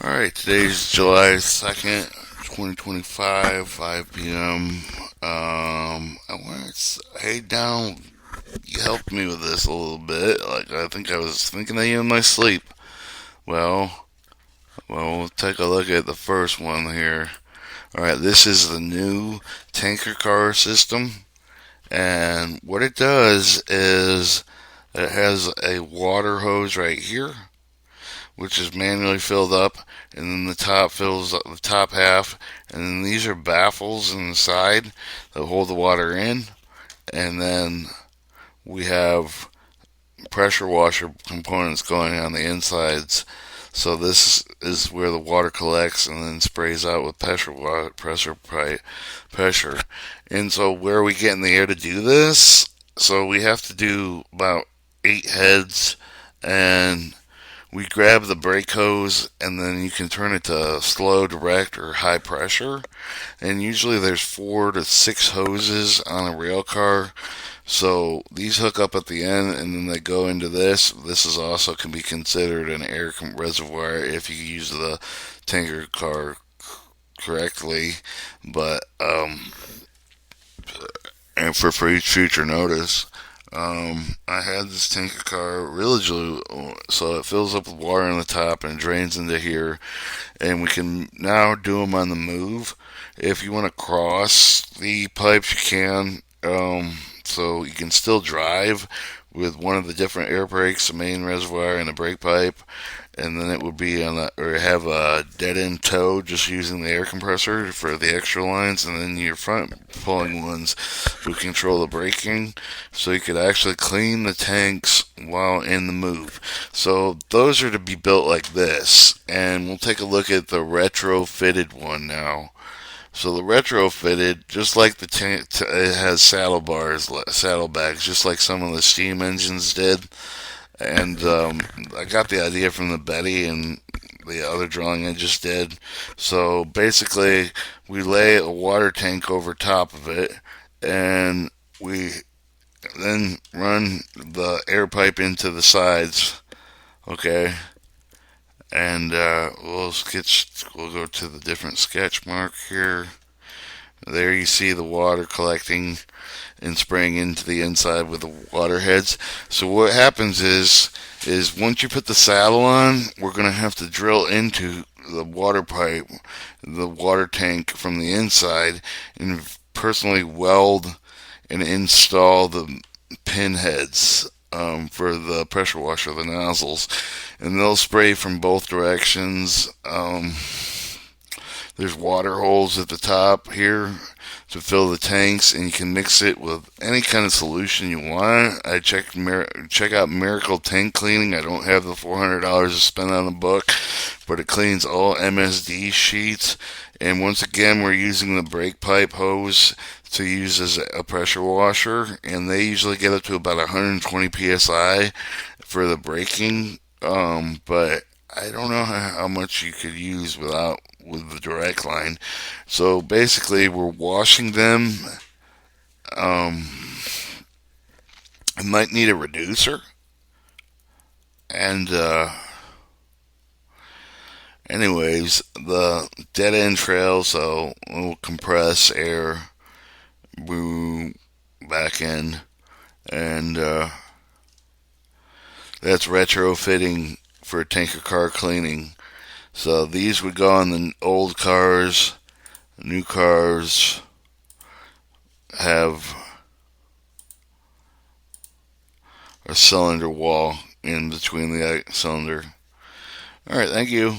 Alright, today's July 2nd, 2025, 5 p.m. I wanted to, hey, down, you helped me with this a little bit. Like, I think I was thinking of you in my sleep. Well, we'll take a look at the first one here. Alright, this is the new tanker car system. And what it does is it has a water hose right here, which is manually filled up, and then the top fills up the top half, and then these are baffles in the side that hold the water in, and then we have pressure washer components going on the insides. So this is where the water collects and then sprays out with pressure. And so where are we getting the air to do this? So we have to do about 8 heads, and we grab the brake hose and then you can turn it to slow, direct, or high pressure. And usually there's 4 to 6 hoses on a rail car. So these hook up at the end and then they go into this. This is also can be considered an air reservoir if you use the tanker car correctly. But and for future notice, I had this tanker car religiously, so it fills up with water on the top and drains into here, and we can now do them on the move. If you want to cross the pipes, you can. So you can still drive with one of the different air brakes, the main reservoir, and a brake pipe, and then it would be on a, or have a dead end tow just using the air compressor for the extra lines, and then your front pulling ones would control the braking, so you could actually clean the tanks while in the move. So those are to be built like this, and we'll take a look at the retrofitted one now. So the retrofitted, just like the tank, it has saddlebags, just like some of the steam engines did. And I got the idea from the Betty and the other drawing I just did. So basically, we lay a water tank over top of it, and we then run the air pipe into the sides. Okay, and we'll go to the different sketch mark here. There you see the water collecting and spraying into the inside with the water heads. So what happens is once you put the saddle on, we're going to have to drill into the water pipe, the water tank from the inside, and personally weld and install the pin heads for the pressure washer, the nozzles, and they'll spray from both directions. There's water holes at the top here to fill the tanks, and you can mix it with any kind of solution you want. I check out Miracle Tank Cleaning. I don't have the $400 to spend on a book, but it cleans all MSD sheets. And once again, we're using the brake pipe hose to use as a pressure washer, and they usually get up to about 120 psi for the braking. But I don't know how much you could use with the direct line. So basically, we're washing them. Um, I might need a reducer, and anyways, the dead end trail. So we'll compress air, boom, back end, and that's retrofitting for tanker car cleaning. So these would go on the old cars. New cars have a cylinder wall in between the cylinder. Alright, thank you.